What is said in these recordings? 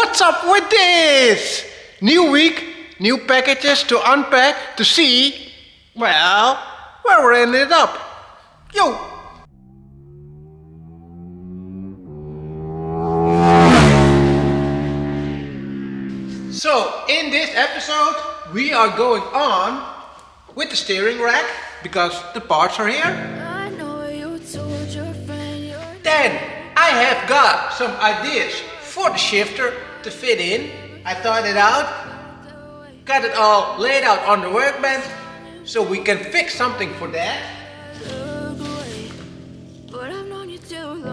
What's up with this? New week, new packages to unpack to see, well, where we ended up. Yo! So, in this episode, we are going on with the steering rack because the parts are here. Then I have got some ideas for the shifter to fit in. I thought it out, got it all laid out on the workbench so we can fix something for that.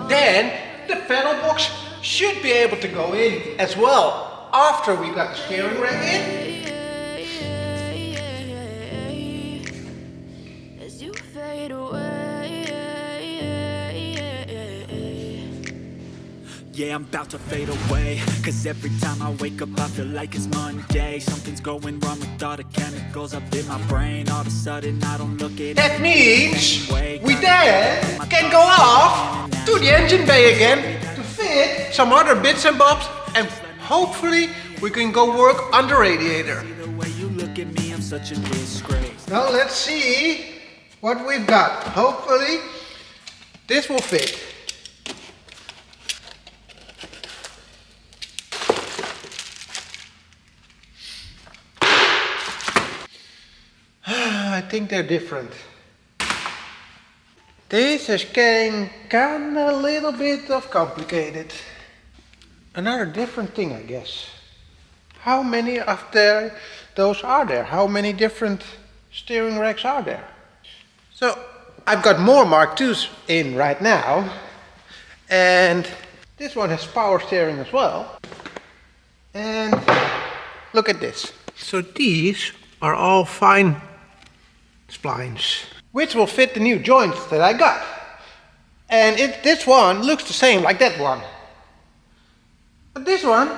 Then the pedal box should be able to go in as well after we got the steering rack in. Yeah, I'm about to fade away, cause every time I wake up I feel like it's Monday. Something's going wrong with all the chemicals up in my brain. All of a sudden I don't look at that means we then can go off to the engine bay again to fit some other bits and bobs, and hopefully we can go work on the radiator. The way you look at me, I'm such a disgrace. Now let's see what we've got. Hopefully this will fit. I think they're different. This is getting kinda a little bit of complicated. Another different thing, I guess. How many of those are there? How many different steering racks are there? So I've got more Mark IIs in right now, and this one has power steering as well. And look at this. So these are all fine splines, which will fit the new joints that I got. And this one looks the same like that one. But this one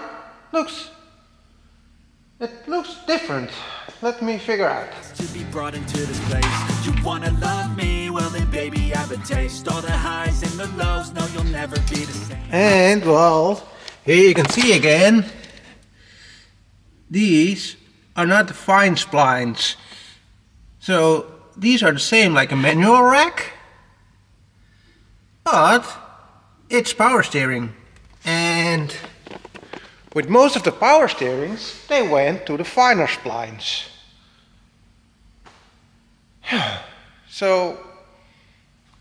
looks different. Let me figure out. To be brought into this place, you wanna love me? Well then baby I have a taste. All the highs and the lows, no you'll never be the same. And well, here you can see again, these are not the fine splines. So these are the same like a manual rack, but it's power steering. And with most of the power steerings, they went to the finer splines. So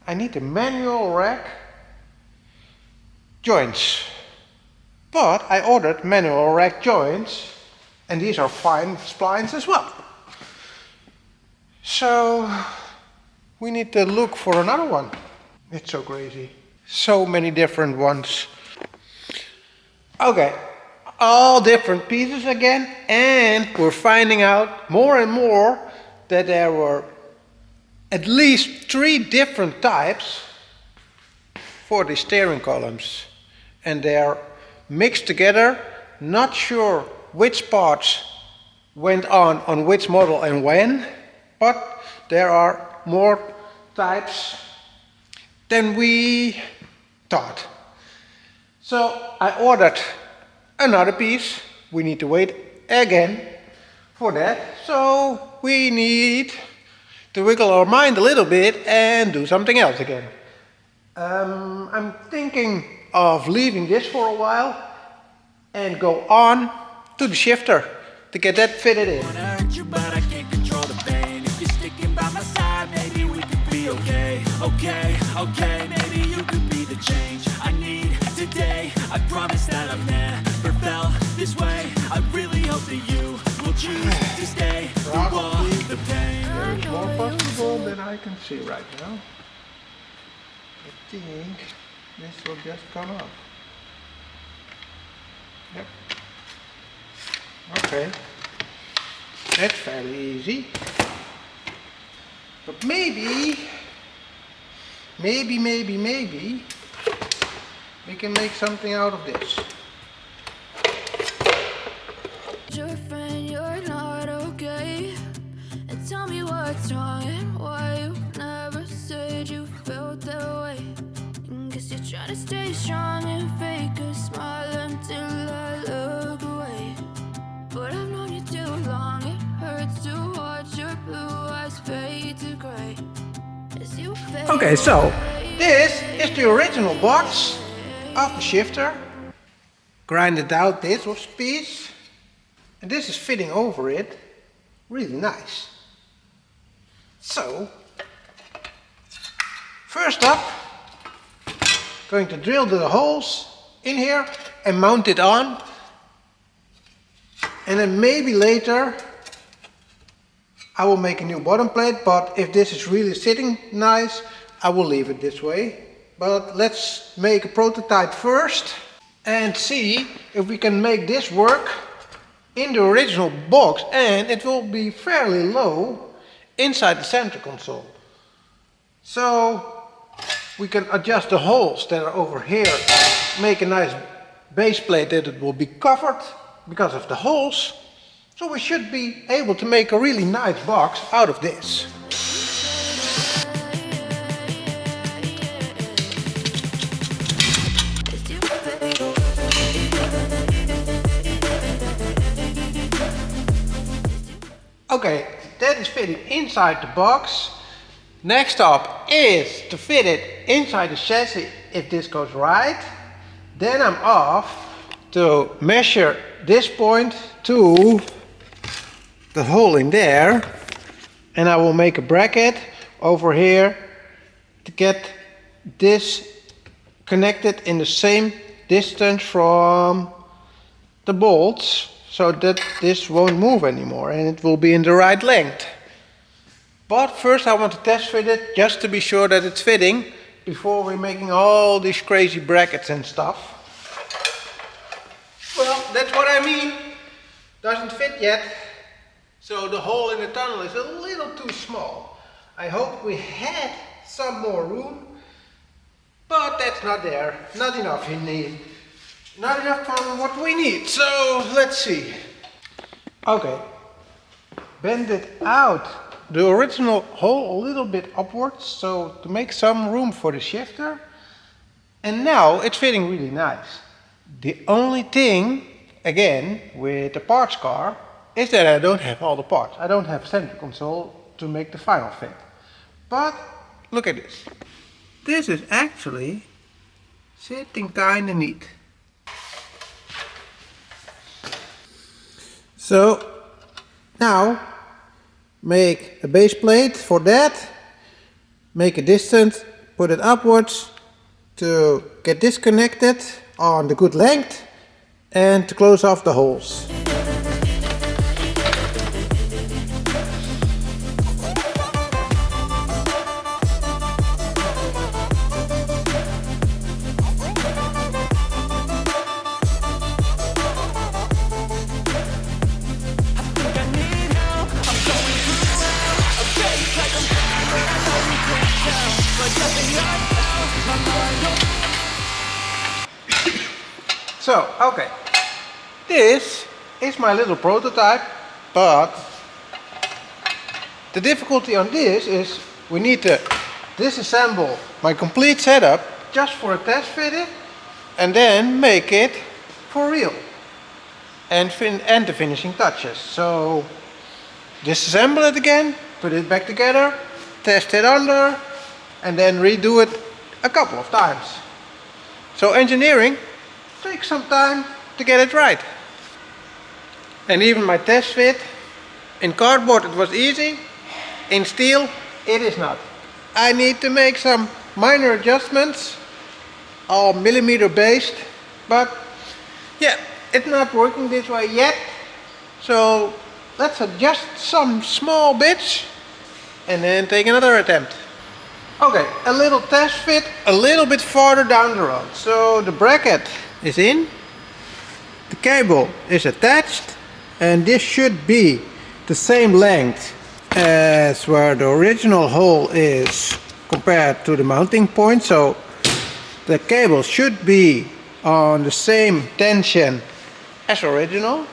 I need the manual rack joints. But I ordered manual rack joints, and these are fine splines as well. So we need to look for another one. It's so crazy. So many different ones. Okay, all different pieces again, and we're finding out more and more that there were at least 3 different types for the steering columns. And they're mixed together, not sure which parts went on which model and when. But there are more types than we thought. So I ordered another piece. We need to wait again for that. So we need to wiggle our mind a little bit and do something else again. I'm thinking of leaving this for a while and go on to the shifter to get that fitted in. Okay, maybe you could be the change I need today. I promise that I've never felt this way. I really hope that you will choose to stay through all the pain. There's more possible than I can see right now. I think this will just come off. Yep. Okay. That's fairly easy. But maybe we can make something out of this. Your friend, you're not okay. And tell me what's wrong and why you never said you felt that way. And guess you're trying to stay strong and fake a smile until I love Okay, so this is the original box of the shifter. Grinded out this piece. And this is fitting over it. Really nice. So, first up, going to drill the holes in here and mount it on. And then maybe later I will make a new bottom plate, but if this is really sitting nice, I will leave it this way. But let's make a prototype first and see if we can make this work in the original box, and it will be fairly low inside the center console. So we can adjust the holes that are over here, make a nice base plate that it will be covered because of the holes. So we should be able to make a really nice box out of this. Okay, that is fitting inside the box. Next up is to fit it inside the chassis if this goes right. Then I'm off to measure this point to the hole in there, and I will make a bracket over here to get this connected in the same distance from the bolts, so that this won't move anymore and it will be in the right length. But first I want to test fit it just to be sure that it's fitting before we're making all these crazy brackets and stuff. Well, that's what I mean. Doesn't fit yet. So the hole in the tunnel is a little too small. I hope we had some more room, but that's not there. Not enough indeed. Not enough for what we need. So let's see. Okay. Bend it out the original hole a little bit upwards, so to make some room for the shifter. And now it's fitting really nice. The only thing, again, with the parts car, is that I don't have all the parts. I don't have a center console to make the final fit. But look at this. This is actually sitting kinda neat. So now make a base plate for that, make a distance, put it upwards to get this connected on the good length and to close off the holes. So, okay, this is my little prototype, but the difficulty on this is we need to disassemble my complete setup just for a test fitting and then make it for real and the finishing touches. So disassemble it again, put it back together, test it under, and then redo it a couple of times. So engineering takes some time to get it right. And even my test fit, in cardboard it was easy, in steel it is not. I need to make some minor adjustments, all millimeter based, but yeah, it's not working this way yet. So let's adjust some small bits and then take another attempt. Okay, a little test fit a little bit farther down the road. So the bracket is in, the cable is attached, and this should be the same length as where the original hole is compared to the mounting point. So the cable should be on the same tension as original.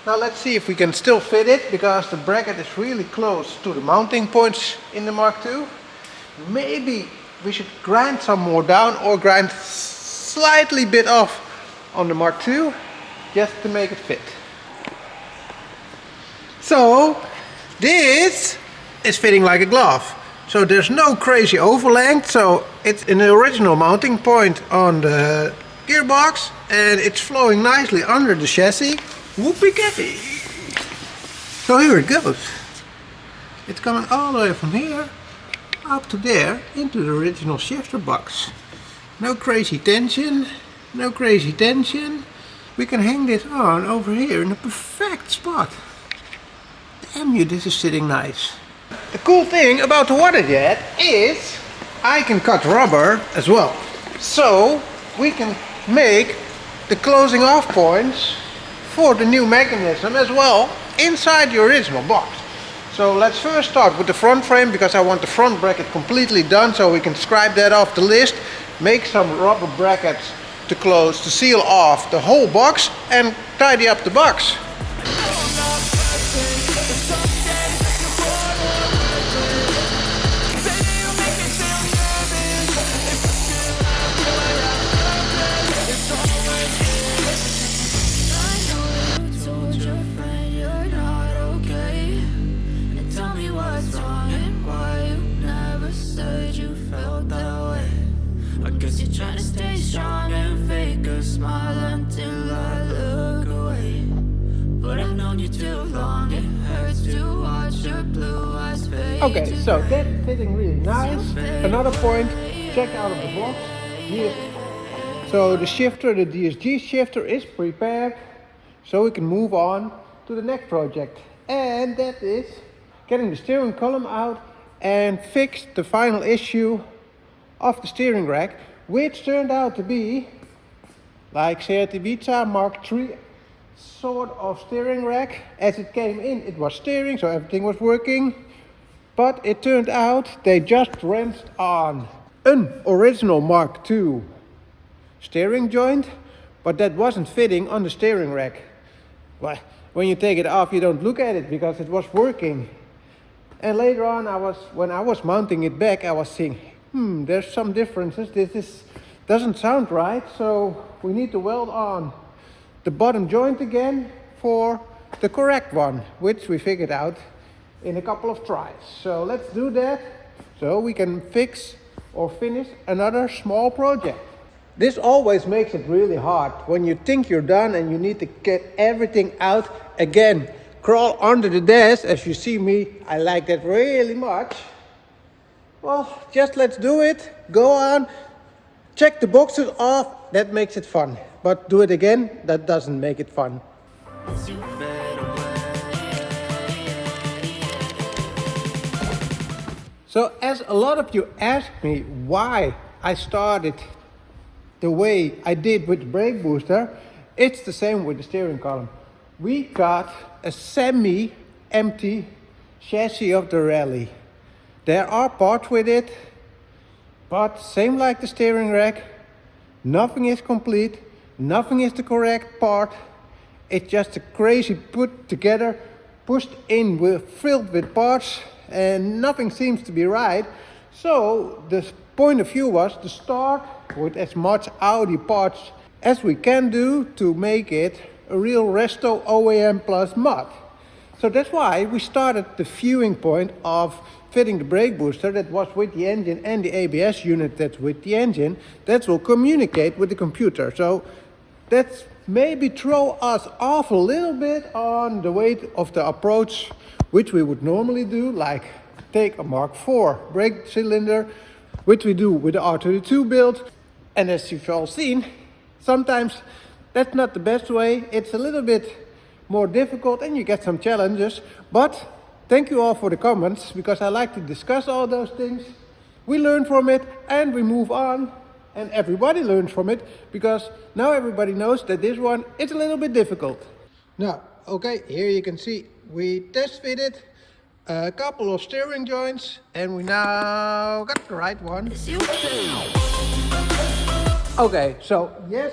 Now let's see if we can still fit it, because the bracket is really close to the mounting points in the Mark II. Maybe we should grind some more down or grind slightly bit off on the Mark II just to make it fit. So this is fitting like a glove. So there's no crazy overlength, so it's an original mounting point on the gearbox and it's flowing nicely under the chassis. Whoopee-kay! So here it goes. It's coming all the way from here up to there into the original shifter box. No crazy tension, no crazy tension. We can hang this on over here in a perfect spot. Damn you, this is sitting nice. The cool thing about the water jet is I can cut rubber as well. So we can make the closing off points for the new mechanism as well inside the original box. So let's first start with the front frame because I want the front bracket completely done, so we can scrape that off the list, make some rubber brackets to close, to seal off the whole box and tidy up the box. Trying to stay strong and fake a smile until I look away. But I've known you too long, it hurts to watch your blue eyes fade. Okay, so that's fitting really nice. Another point, check out of the box. Here. So the shifter, the DSG shifter is prepared, so we can move on to the next project. And that is getting the steering column out and fix the final issue of the steering rack, which turned out to be like Seat Ibiza Mark III sort of steering rack. As it came in, it was steering, so everything was working. But it turned out they just wrenched on an original Mark II steering joint, but that wasn't fitting on the steering rack. Well, when you take it off, you don't look at it because it was working. And later on, when I was mounting it back, I was seeing, there's some differences. This doesn't sound right, so we need to weld on the bottom joint again for the correct one, which we figured out in a couple of tries. So let's do that so we can fix or finish another small project. This always makes it really hard when you think you're done and you need to get everything out again. Crawl under the dash, as you see me, I like that really much. Well, just let's do it, go on, check the boxes off, that makes it fun. But do it again, that doesn't make it fun. So as a lot of you asked me why I started the way I did with the brake booster, it's the same with the steering column. We got a semi-empty chassis of the Rallye. There are parts with it, but same like the steering rack, nothing is complete, nothing is the correct part. It's just a crazy put together, pushed in filled with parts, and nothing seems to be right. So the point of view was to start with as much Audi parts as we can do to make it a real Resto OEM Plus mod. So that's why we started the viewing point of fitting the brake booster that was with the engine and the ABS unit that's with the engine that will communicate with the computer. So that's maybe throw us off a little bit on the weight of the approach which we would normally do, like take a Mark IV brake cylinder, which we do with the R32 build. And as you've all seen, sometimes that's not the best way. It's a little bit more difficult and you get some challenges. But thank you all for the comments, because I like to discuss all those things. We learn from it and we move on. And everybody learns from it, because now everybody knows that this one is a little bit difficult. Now, okay, here you can see we test fitted a couple of steering joints and we now got the right one. Okay, so yes,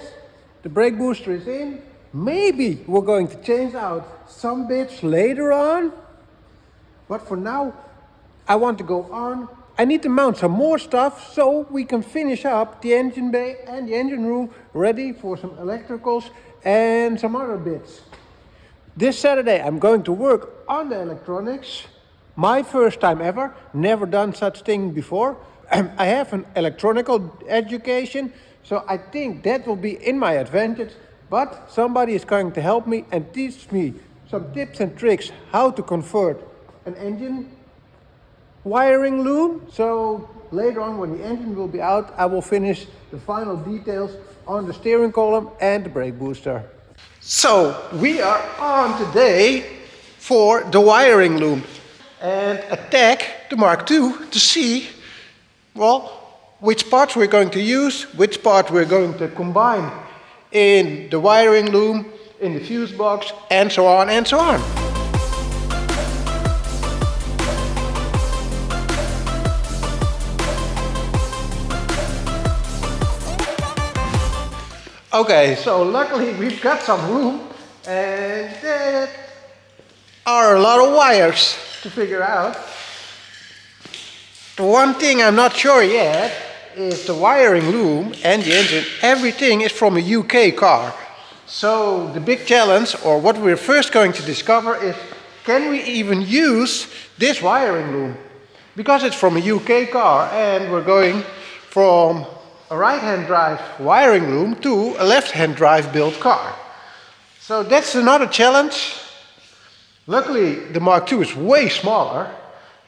the brake booster is in. Maybe we're going to change out some bits later on, but for now I want to go on. I need to mount some more stuff so we can finish up the engine bay and the engine room ready for some electricals and some other bits. This Saturday I'm going to work on the electronics, my first time ever, never done such thing before. I have an electronical education, so I think that will be in my advantage, but somebody is going to help me and teach me some tips and tricks how to convert an engine wiring loom. So later on, when the engine will be out, I will finish the final details on the steering column and the brake booster. So we are on today for the wiring loom and attack the Mark II to see, well, which parts we're going to use, which part we're going to combine in the wiring loom, in the fuse box, and so on and so on. Okay, so luckily we've got some room, and there are a lot of wires to figure out. The one thing I'm not sure yet is the wiring loom and the engine, everything is from a UK car. So the big challenge, or what we're first going to discover, is can we even use this wiring loom? Because it's from a UK car and we're going from a right-hand drive wiring loom to a left-hand drive built car. So that's another challenge. Luckily the Mark II is way smaller,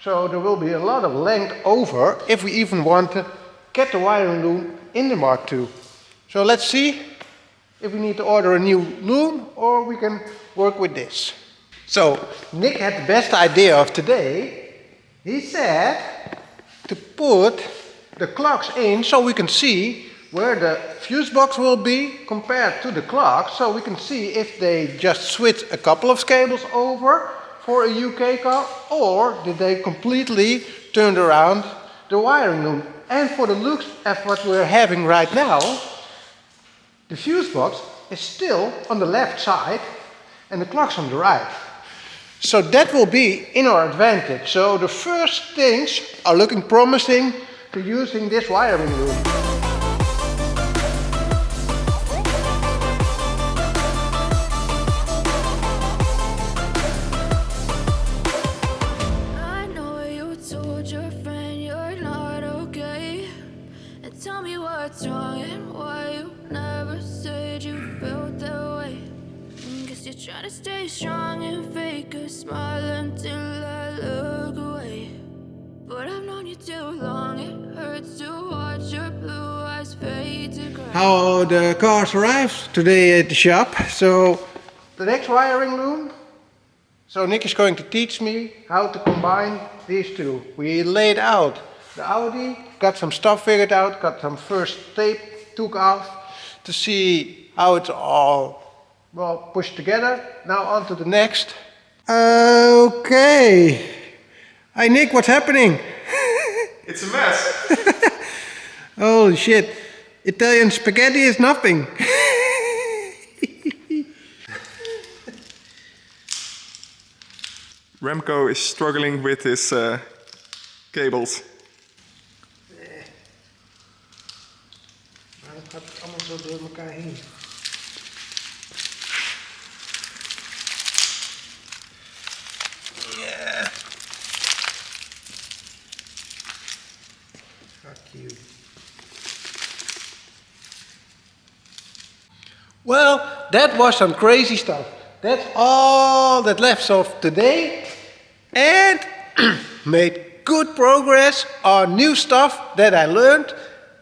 so there will be a lot of length over if we even want to get the wiring loom in the Mark II. So let's see if we need to order a new loom or we can work with this. So Nick had the best idea of today. He said to put the clocks in so we can see where the fuse box will be compared to the clock, so we can see if they just switch a couple of cables over for a UK car or did they completely turn around the wiring loom. And for the looks of what we're having right now, the fuse box is still on the left side and the clock's on the right. So that will be in our advantage. So the first things are looking promising to using this wiring loom. I know you told your friend you're not okay, and tell me what's wrong and why you never said you felt that way. Guess you're trying to stay strong and fake a smile until I look away. But I've known you too long, it hurts to watch your blue eyes fade to gray. How the cars arrived today at the shop. So the next wiring loom. So Nick is going to teach me how to combine these two. We laid out the Audi, got some stuff figured out, got some first tape took off to see how it's all, well, pushed together. Now on to the next. Okay. Hi Nick, what's happening? It's a mess. Holy shit. Italian spaghetti is nothing. Remco is struggling with his cables. Maar het gaat allemaal zo door elkaar heen. Yeah. Fuck you. Well, that was some crazy stuff. That's all that left of today. And made good progress on new stuff that I learned.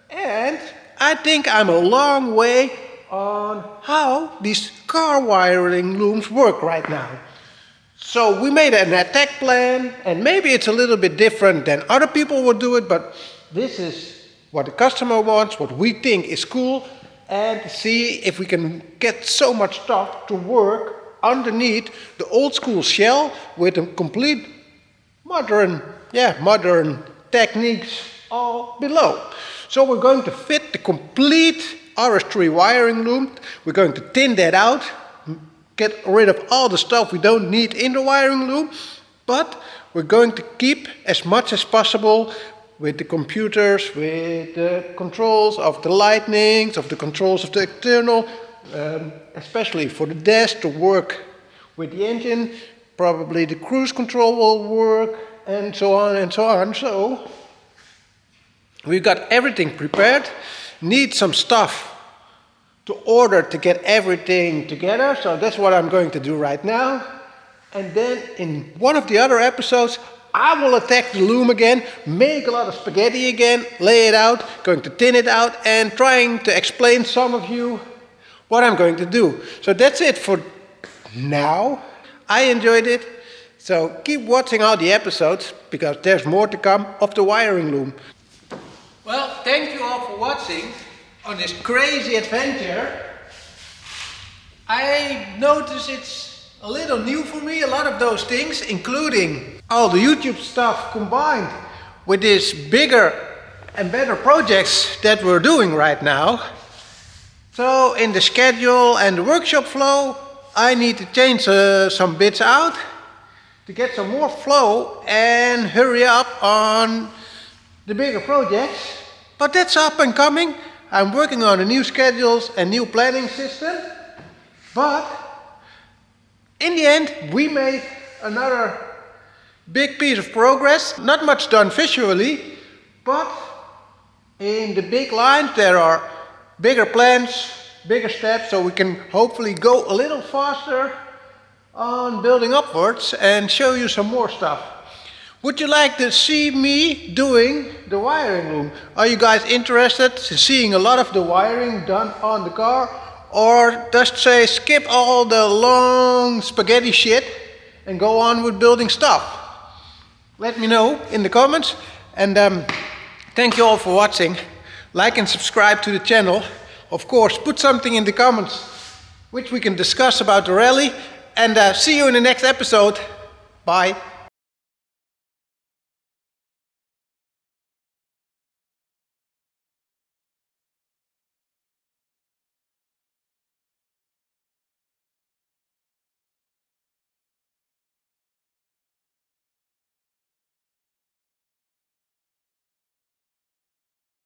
And I think I'm a long way on how these car wiring looms work right now. So we made an attack plan, and maybe it's a little bit different than other people would do it, but this is what the customer wants, what we think is cool, and see if we can get so much stuff to work underneath the old school shell with a complete modern techniques all below. So we're going to fit the complete RS3 wiring loom. We're going to thin that out, get rid of all the stuff we don't need in the wiring loom, but we're going to keep as much as possible with the computers, with the controls of the lightnings, of the controls of the external, especially for the dash to work with the engine. Probably the cruise control will work, and so on and so on. So we've got everything prepared. Need some stuff to order to get everything together. So that's what I'm going to do right now. And then in one of the other episodes, I will attack the loom again, make a lot of spaghetti again, lay it out, going to thin it out, and trying to explain some of you what I'm going to do. So that's it for now. I enjoyed it. So keep watching all the episodes, because there's more to come of the wiring loom. Well, thank you all for watching on this crazy adventure. I notice it's a little new for me, a lot of those things, including all the YouTube stuff combined with these bigger and better projects that we're doing right now. So in the schedule and the workshop flow, I need to change some bits out to get some more flow and hurry up on the bigger projects. But that's up and coming. I'm working on the new schedules and new planning system. But in the end, we made another big piece of progress. Not much done visually, but in the big lines there are bigger plans, bigger steps, so we can hopefully go a little faster on building upwards and show you some more stuff. Would you like to see me doing the wiring loom? Are you guys interested in seeing a lot of the wiring done on the car? Or just say skip all the long spaghetti shit and go on with building stuff? Let me know in the comments. And thank you all for watching. Like and subscribe to the channel. Of course, put something in the comments which we can discuss about the rally. And see you in the next episode. Bye.